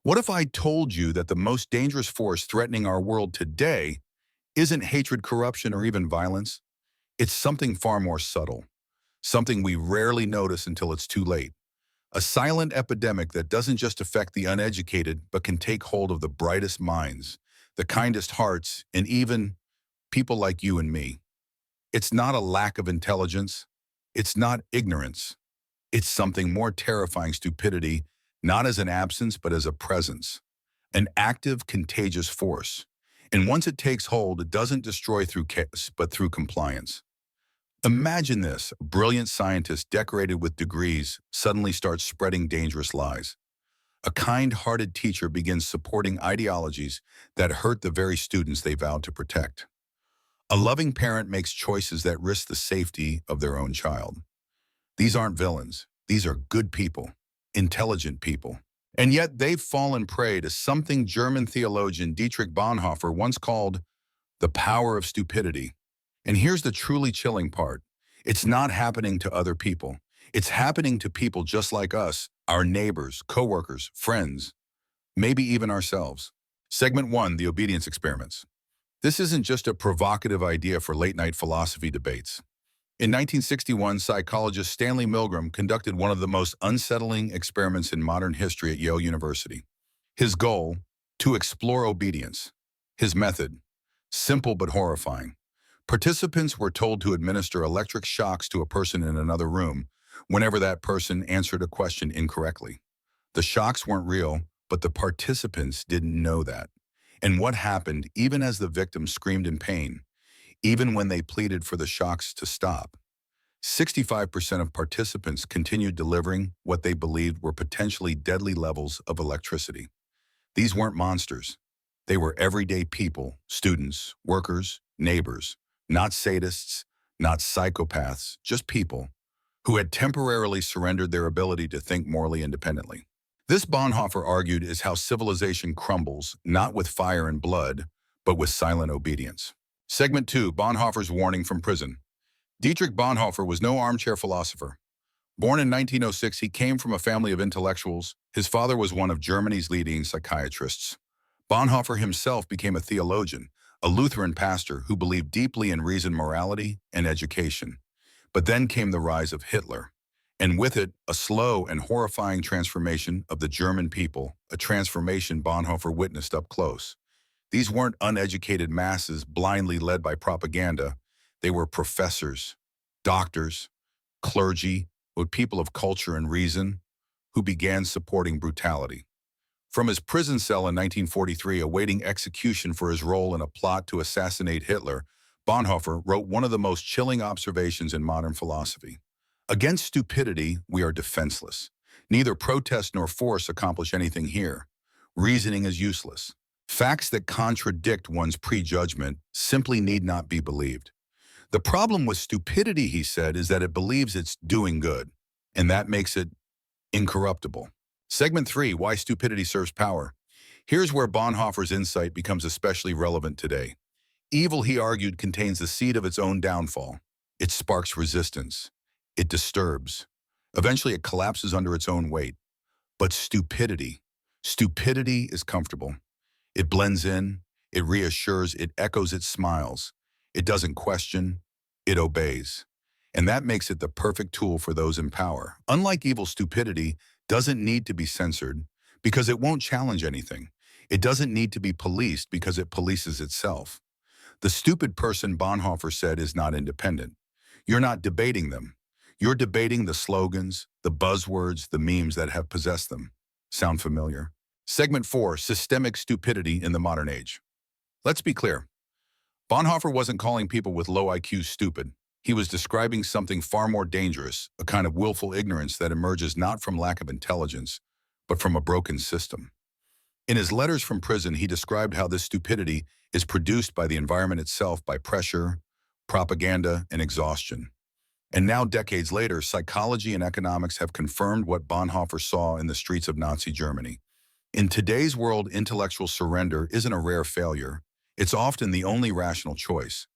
What if I told you that the most dangerous force threatening our world today isn't hatred, corruption, or even violence? It's something far more subtle, something we rarely notice until it's too late. A silent epidemic that doesn't just affect the uneducated, but can take hold of the brightest minds, the kindest hearts, and even people like you and me. It's not a lack of intelligence. It's not ignorance. It's something more terrifying: stupidity, not as an absence, but as a presence, an active, contagious force. And once it takes hold, it doesn't destroy through chaos, but through compliance. Imagine this: a brilliant scientist decorated with degrees suddenly starts spreading dangerous lies. A kind-hearted teacher begins supporting ideologies that hurt the very students they vowed to protect. A loving parent makes choices that risk the safety of their own child. These aren't villains. These are good people, intelligent people. And yet they've fallen prey to something German theologian Dietrich Bonhoeffer once called the power of stupidity. And here's the truly chilling part: it's not happening to other people. It's happening to people just like us, our neighbors, coworkers, friends, maybe even ourselves. Segment 1, the obedience experiments. This isn't just a provocative idea for late-night philosophy debates. In 1961, psychologist Stanley Milgram conducted one of the most unsettling experiments in modern history at Yale University. His goal: to explore obedience. His method: simple but horrifying. Participants were told to administer electric shocks to a person in another room whenever that person answered a question incorrectly. The shocks weren't real, but the participants didn't know that. And what happened, even as the victim screamed in pain, even when they pleaded for the shocks to stop? 65% of participants continued delivering what they believed were potentially deadly levels of electricity. These weren't monsters. They were everyday people: students, workers, neighbors, not sadists, not psychopaths, just people who had temporarily surrendered their ability to think morally independently. This, Bonhoeffer argued, is how civilization crumbles, not with fire and blood, but with silent obedience. Segment 2, Bonhoeffer's warning from prison. Dietrich Bonhoeffer was no armchair philosopher. Born in 1906, he came from a family of intellectuals. His father was one of Germany's leading psychiatrists. Bonhoeffer himself became a theologian, a Lutheran pastor who believed deeply in reason, morality, and education. But then came the rise of Hitler, and with it, a slow and horrifying transformation of the German people, a transformation Bonhoeffer witnessed up close. These weren't uneducated masses blindly led by propaganda. They were professors, doctors, clergy, with people of culture and reason, who began supporting brutality. From his prison cell in 1943, awaiting execution for his role in a plot to assassinate Hitler, Bonhoeffer wrote one of the most chilling observations in modern philosophy. Against stupidity, we are defenseless. Neither protest nor force accomplish anything here. Reasoning is useless. Facts that contradict one's prejudgment simply need not be believed. The problem with stupidity, he said, is that it believes it's doing good, and that makes it incorruptible. Segment 3, why stupidity serves power. Here's where Bonhoeffer's insight becomes especially relevant today. Evil, he argued, contains the seed of its own downfall. It sparks resistance. It disturbs. Eventually, it collapses under its own weight. But stupidity is comfortable. It blends in, it reassures, it echoes, it smiles. It doesn't question, it obeys. And that makes it the perfect tool for those in power. Unlike evil, stupidity doesn't need to be censored because it won't challenge anything. It doesn't need to be policed because it polices itself. The stupid person, Bonhoeffer said, is not independent. You're not debating them. You're debating the slogans, the buzzwords, the memes that have possessed them. Sound familiar? Segment 4, systemic stupidity in the modern age. Let's be clear. Bonhoeffer wasn't calling people with low IQs stupid. He was describing something far more dangerous, a kind of willful ignorance that emerges not from lack of intelligence, but from a broken system. In his letters from prison, he described how this stupidity is produced by the environment itself, by pressure, propaganda, and exhaustion. And now, decades later, psychology and economics have confirmed what Bonhoeffer saw in the streets of Nazi Germany. In today's world, intellectual surrender isn't a rare failure. It's often the only rational choice.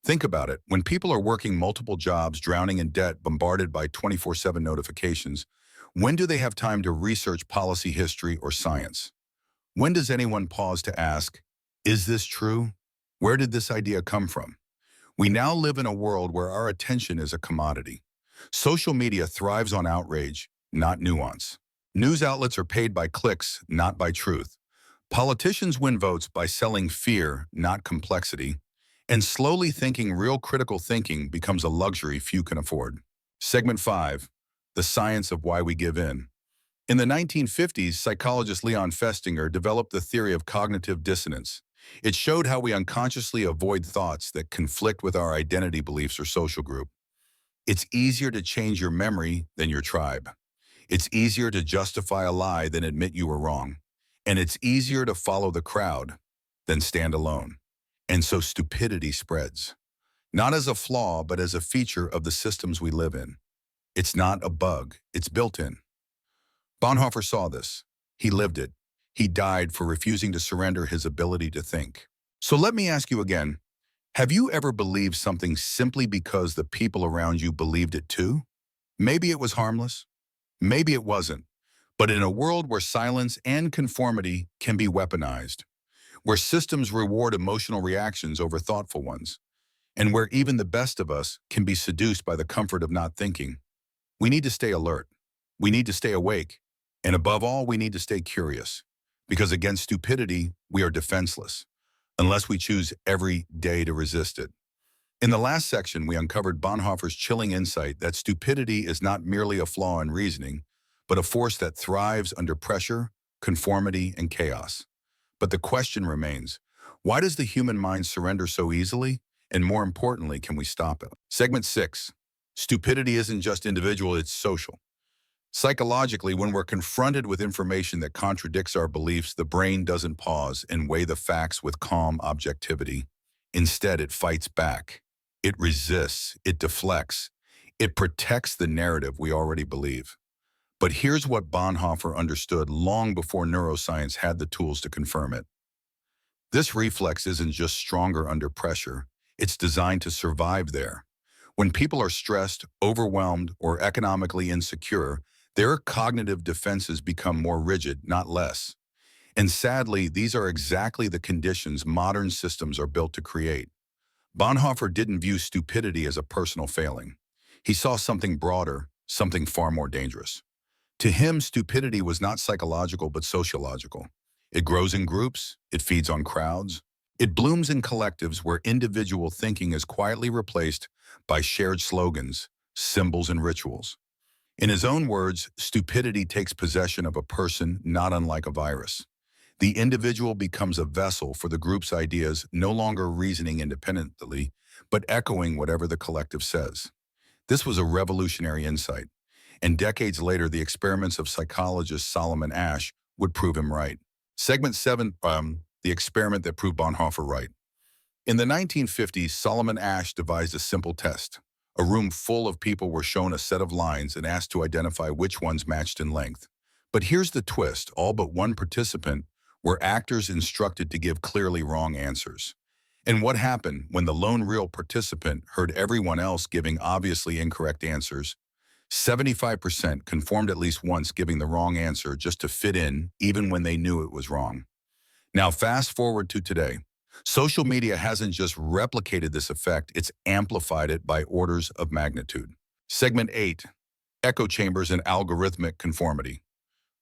Think about it. When people are working multiple jobs, drowning in debt, bombarded by 24/7 notifications, when do they have time to research policy, history, or science? When does anyone pause to ask, is this true? Where did this idea come from? We now live in a world where our attention is a commodity. Social media thrives on outrage, not nuance. News outlets are paid by clicks, not by truth. Politicians win votes by selling fear, not complexity. And slowly thinking real critical thinking becomes a luxury few can afford. Segment 5. The Science of Why We Give In. In the 1950s, psychologist Leon Festinger developed the theory of cognitive dissonance. It showed how we unconsciously avoid thoughts that conflict with our identity beliefs or social group. It's easier to change your memory than your tribe. It's easier to justify a lie than admit you were wrong. And it's easier to follow the crowd than stand alone. And so stupidity spreads, not as a flaw, but as a feature of the systems we live in. It's not a bug, it's built in. Bonhoeffer saw this. He lived it. He died for refusing to surrender his ability to think. So let me ask you again, have you ever believed something simply because the people around you believed it too? Maybe it was harmless, maybe it wasn't. But in a world where silence and conformity can be weaponized, where systems reward emotional reactions over thoughtful ones, and where even the best of us can be seduced by the comfort of not thinking, we need to stay alert. We need to stay awake. And above all, we need to stay curious. Because against stupidity, we are defenseless, unless we choose every day to resist it. In the last section, we uncovered Bonhoeffer's chilling insight that stupidity is not merely a flaw in reasoning, but a force that thrives under pressure, conformity, and chaos. But the question remains, why does the human mind surrender so easily? And more importantly, can we stop it? Segment 6. Stupidity isn't just individual, it's social. Psychologically, when we're confronted with information that contradicts our beliefs, the brain doesn't pause and weigh the facts with calm objectivity. Instead, it fights back. It resists. It deflects. It protects the narrative we already believe. But here's what Bonhoeffer understood long before neuroscience had the tools to confirm it. This reflex isn't just stronger under pressure. It's designed to survive there. When people are stressed, overwhelmed, or economically insecure, their cognitive defenses become more rigid, not less. And sadly, these are exactly the conditions modern systems are built to create. Bonhoeffer didn't view stupidity as a personal failing. He saw something broader, something far more dangerous. To him, stupidity was not psychological but sociological. It grows in groups, it feeds on crowds, it blooms in collectives where individual thinking is quietly replaced by shared slogans, symbols, and rituals. In his own words, stupidity takes possession of a person not unlike a virus. The individual becomes a vessel for the group's ideas, no longer reasoning independently, but echoing whatever the collective says. This was a revolutionary insight, and decades later, the experiments of psychologist Solomon Asch would prove him right. Segment 7, the experiment that proved Bonhoeffer right. In the 1950s, Solomon Asch devised a simple test. A room full of people were shown a set of lines and asked to identify which ones matched in length. But here's the twist, all but one participant were actors instructed to give clearly wrong answers. And what happened when the lone real participant heard everyone else giving obviously incorrect answers? 75% conformed at least once, giving the wrong answer just to fit in, even when they knew it was wrong. Now fast forward to today. Social media hasn't just replicated this effect, it's amplified it by orders of magnitude. Segment 8. Echo chambers and algorithmic conformity.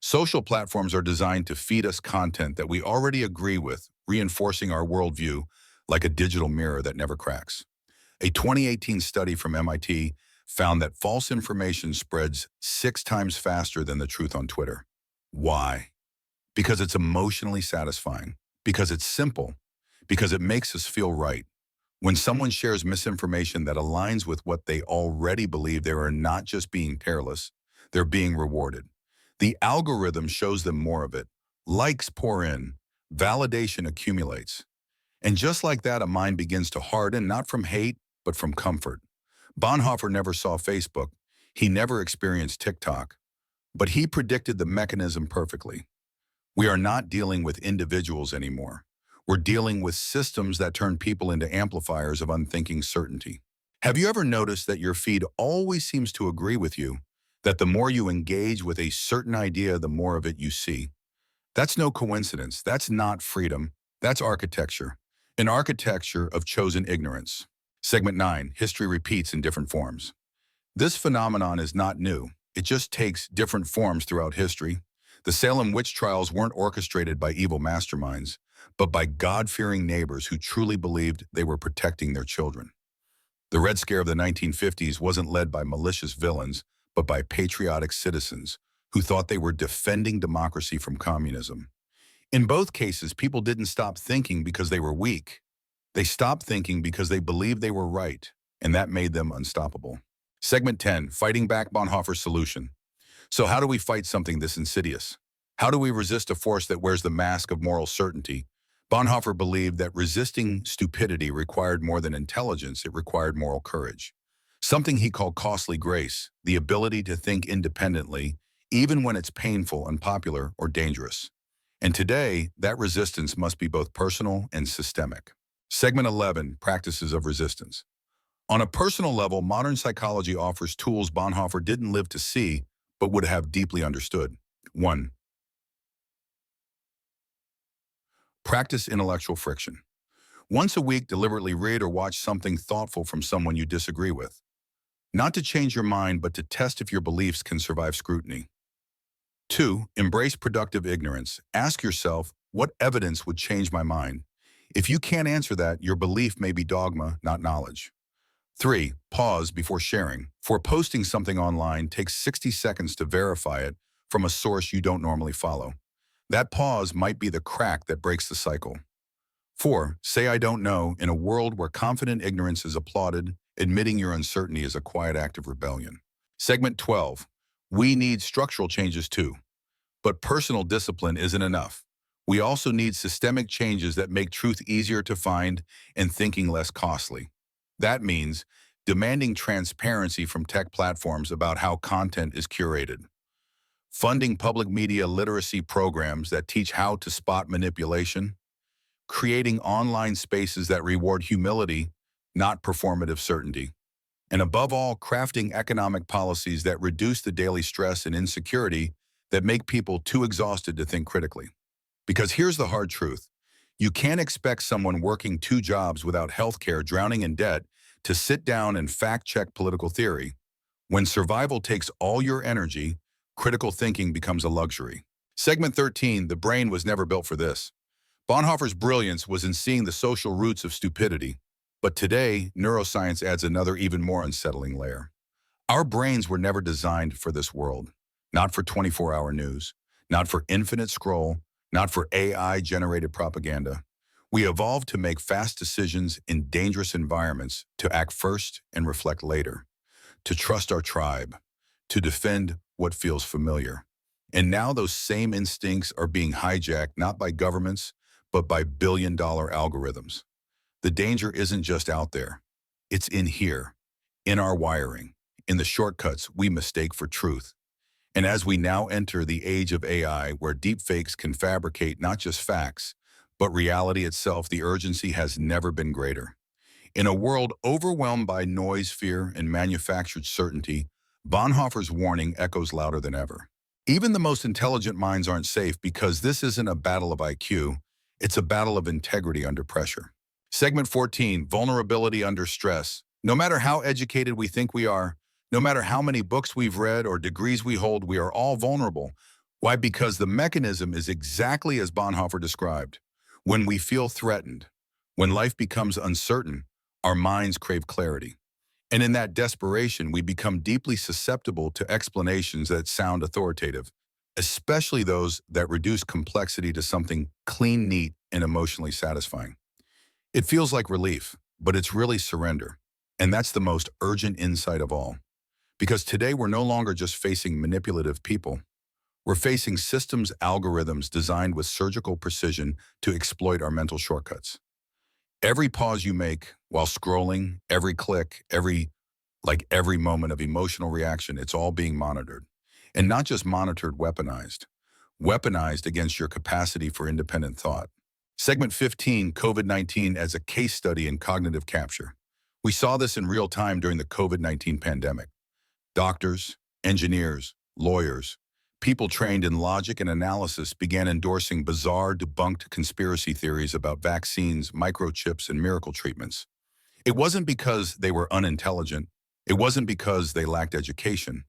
Social platforms are designed to feed us content that we already agree with, reinforcing our worldview like a digital mirror that never cracks. A 2018 study from MIT found that false information spreads 6 times faster than the truth on Twitter. Why? Because it's emotionally satisfying, because it's simple, because it makes us feel right. When someone shares misinformation that aligns with what they already believe, they are not just being careless, they're being rewarded. The algorithm shows them more of it. Likes pour in, validation accumulates. And just like that, a mind begins to harden, not from hate, but from comfort. Bonhoeffer never saw Facebook. He never experienced TikTok. But he predicted the mechanism perfectly. We are not dealing with individuals anymore. We're dealing with systems that turn people into amplifiers of unthinking certainty. Have you ever noticed that your feed always seems to agree with you? That the more you engage with a certain idea, the more of it you see? That's no coincidence. That's not freedom. That's architecture. An architecture of chosen ignorance. Segment 9, history repeats in different forms. This phenomenon is not new. It just takes different forms throughout history. The Salem witch trials weren't orchestrated by evil masterminds, but by God-fearing neighbors who truly believed they were protecting their children. The Red Scare of the 1950s wasn't led by malicious villains, but by patriotic citizens who thought they were defending democracy from communism. In both cases, people didn't stop thinking because they were weak. They stopped thinking because they believed they were right, and that made them unstoppable. Segment 10, Fighting Back Bonhoeffer's Solution. So how do we fight something this insidious? How do we resist a force that wears the mask of moral certainty? Bonhoeffer believed that resisting stupidity required more than intelligence, it required moral courage. Something he called costly grace, the ability to think independently, even when it's painful, unpopular, or dangerous. And today, that resistance must be both personal and systemic. Segment 11, Practices of Resistance. On a personal level, modern psychology offers tools Bonhoeffer didn't live to see, but would have deeply understood. 1. Practice intellectual friction. Once a week, deliberately read or watch something thoughtful from someone you disagree with. Not to change your mind, but to test if your beliefs can survive scrutiny. 2. Embrace productive ignorance. Ask yourself, what evidence would change my mind? If you can't answer that, your belief may be dogma, not knowledge. 3. Pause before sharing. For posting something online takes 60 seconds to verify it from a source you don't normally follow. That pause might be the crack that breaks the cycle. 4. Say I don't know. In a world where confident ignorance is applauded, admitting your uncertainty is a quiet act of rebellion. Segment 12. We need structural changes too. But personal discipline isn't enough. We also need systemic changes that make truth easier to find and thinking less costly. That means demanding transparency from tech platforms about how content is curated, funding public media literacy programs that teach how to spot manipulation, creating online spaces that reward humility, not performative certainty, and above all, crafting economic policies that reduce the daily stress and insecurity that make people too exhausted to think critically. Because here's the hard truth. You can't expect someone working 2 jobs without healthcare, drowning in debt, to sit down and fact-check political theory. When survival takes all your energy, critical thinking becomes a luxury. Segment 13, the brain was never built for this. Bonhoeffer's brilliance was in seeing the social roots of stupidity. But today, neuroscience adds another even more unsettling layer. Our brains were never designed for this world. Not for 24-hour news, not for infinite scroll, not for AI-generated propaganda. We evolved to make fast decisions in dangerous environments, to act first and reflect later, to trust our tribe, to defend what feels familiar. And now those same instincts are being hijacked not by governments, but by billion-dollar algorithms. The danger isn't just out there. It's in here, in our wiring, in the shortcuts we mistake for truth. And as we now enter the age of AI, where deepfakes can fabricate not just facts, but reality itself, the urgency has never been greater. In a world overwhelmed by noise, fear, and manufactured certainty, Bonhoeffer's warning echoes louder than ever. Even the most intelligent minds aren't safe because this isn't a battle of IQ, it's a battle of integrity under pressure. Segment 14, Vulnerability under Stress. No matter how educated we think we are, no matter how many books we've read or degrees we hold, we are all vulnerable. Why? Because the mechanism is exactly as Bonhoeffer described. When we feel threatened, when life becomes uncertain, our minds crave clarity. And in that desperation, we become deeply susceptible to explanations that sound authoritative, especially those that reduce complexity to something clean, neat, and emotionally satisfying. It feels like relief, but it's really surrender. And that's the most urgent insight of all. Because today we're no longer just facing manipulative people. We're facing systems, algorithms designed with surgical precision to exploit our mental shortcuts. Every pause you make while scrolling, every click, every moment of emotional reaction, it's all being monitored. And not just monitored, weaponized. Weaponized against your capacity for independent thought. Segment 15, COVID-19 as a case study in cognitive capture. We saw this in real time during the COVID-19 pandemic. Doctors, engineers, lawyers, People trained in logic and analysis began endorsing bizarre, debunked conspiracy theories about vaccines, microchips, and miracle treatments. It wasn't because they were unintelligent. It wasn't because they lacked education.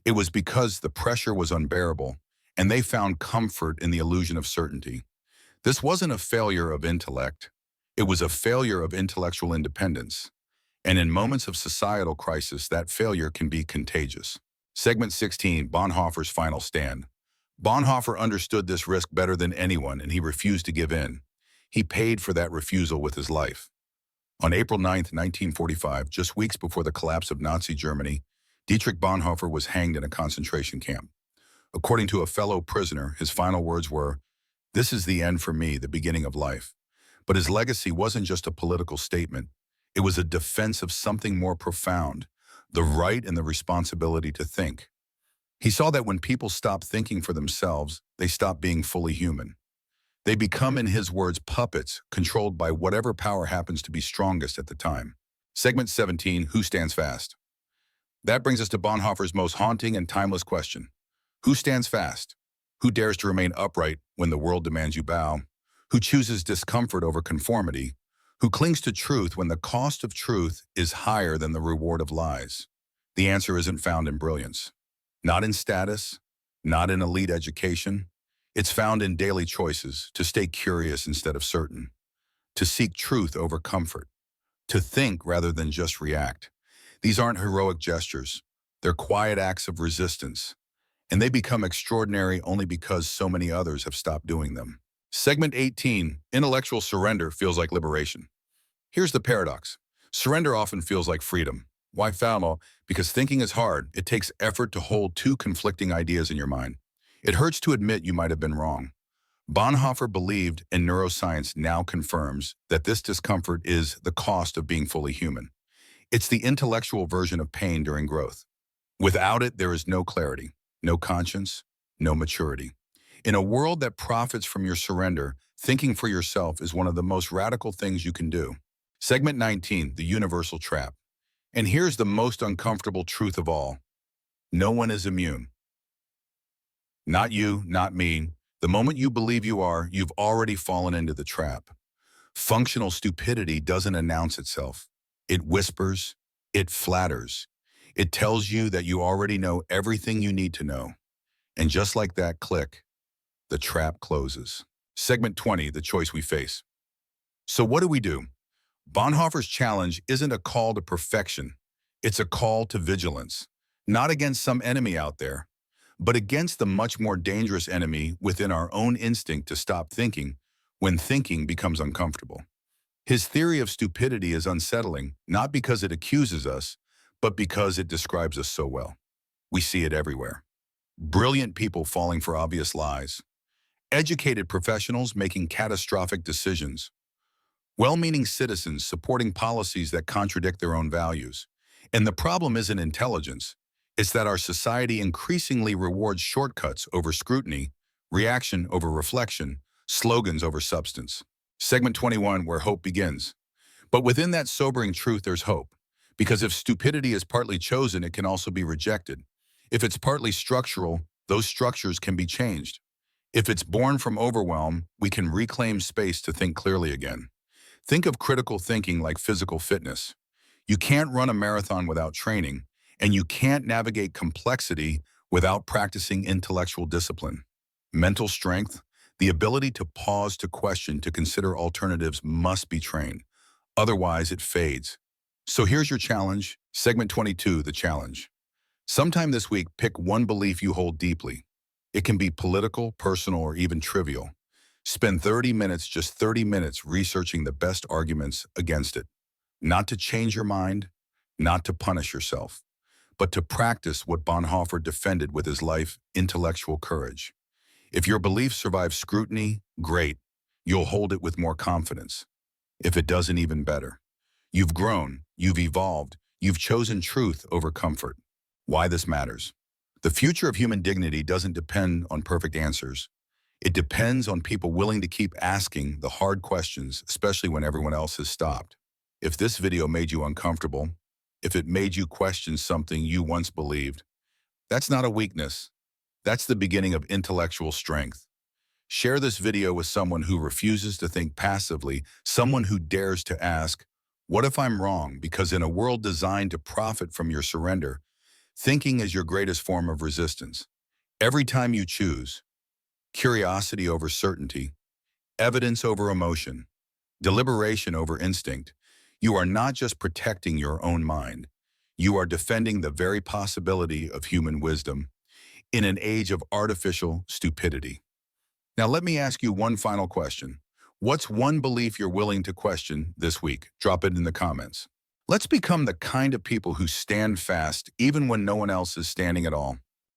It was because the pressure was unbearable, and they found comfort in the illusion of certainty. This wasn't a failure of intellect. It was a failure of intellectual independence. And in moments of societal crisis, that failure can be contagious. Segment 16, Bonhoeffer's final stand. Bonhoeffer understood this risk better than anyone, and he refused to give in. He paid for that refusal with his life. On April 9, 1945, just weeks before the collapse of Nazi Germany, Dietrich Bonhoeffer was hanged in a concentration camp. According to a fellow prisoner, his final words were, "This is the end for me, the beginning of life." But his legacy wasn't just a political statement. It was a defense of something more profound, the right and the responsibility to think. He saw that when people stop thinking for themselves, they stop being fully human. They become, in his words, puppets, controlled by whatever power happens to be strongest at the time. Segment 17, Who Stands Fast? That brings us to Bonhoeffer's most haunting and timeless question. Who stands fast? Who dares to remain upright when the world demands you bow? Who chooses discomfort over conformity? Who clings to truth when the cost of truth is higher than the reward of lies? The answer isn't found in brilliance. Not in status, not in elite education. It's found in daily choices, to stay curious instead of certain, to seek truth over comfort, to think rather than just react. These aren't heroic gestures. They're quiet acts of resistance, and they become extraordinary only because so many others have stopped doing them. Segment 18, Intellectual surrender feels like liberation. Here's the paradox. Surrender often feels like freedom. Why foul? Because thinking is hard. It takes effort to hold two conflicting ideas in your mind. It hurts to admit you might have been wrong. Bonhoeffer believed, and neuroscience now confirms, that this discomfort is the cost of being fully human. It's the intellectual version of pain during growth. Without it, there is no clarity, no conscience, no maturity. In a world that profits from your surrender, thinking for yourself is one of the most radical things you can do. Segment 19, The Universal Trap. And here's the most uncomfortable truth of all. No one is immune. Not you, not me. The moment you believe you are, you've already fallen into the trap. Functional stupidity doesn't announce itself. It whispers, it flatters. It tells you that you already know everything you need to know. And just like that, click, the trap closes. Segment 20, The Choice We Face. So what do? Bonhoeffer's challenge isn't a call to perfection. It's a call to vigilance. Not against some enemy out there, but against the much more dangerous enemy within our own instinct to stop thinking when thinking becomes uncomfortable. His theory of stupidity is unsettling, not because it accuses us, but because it describes us so well. We see it everywhere. Brilliant people falling for obvious lies. Educated professionals making catastrophic decisions. Well-meaning citizens supporting policies that contradict their own values. And the problem isn't intelligence. It's that our society increasingly rewards shortcuts over scrutiny, reaction over reflection, slogans over substance. Segment 21, Where Hope Begins. But within that sobering truth, there's hope. Because if stupidity is partly chosen, it can also be rejected. If it's partly structural, those structures can be changed. If it's born from overwhelm, we can reclaim space to think clearly again. Think of critical thinking like physical fitness. You can't run a marathon without training, and you can't navigate complexity without practicing intellectual discipline. Mental strength, the ability to pause, to question, to consider alternatives must be trained. Otherwise, it fades. So here's your challenge. Segment 22, The Challenge. Sometime this week, pick one belief you hold deeply. It can be political, personal, or even trivial. Spend 30 minutes, just 30 minutes, researching the best arguments against it. Not to change your mind, not to punish yourself, but to practice what Bonhoeffer defended with his life, intellectual courage. If your belief survives scrutiny, great. You'll hold it with more confidence. If it doesn't, even better. You've grown, you've evolved, you've chosen truth over comfort. Why this matters. The future of human dignity doesn't depend on perfect answers. It depends on people willing to keep asking the hard questions, especially when everyone else has stopped. If this video made you uncomfortable, if it made you question something you once believed, that's not a weakness. That's the beginning of intellectual strength. Share this video with someone who refuses to think passively, someone who dares to ask, what if I'm wrong? Because in a world designed to profit from your surrender, thinking is your greatest form of resistance. Every time you choose curiosity over certainty, evidence over emotion, deliberation over instinct, you are not just protecting your own mind, you are defending the very possibility of human wisdom in an age of artificial stupidity. Now, let me ask you one final question. What's one belief you're willing to question this week? Drop it in the comments. Let's become the kind of people who stand fast even when no one else is standing at all.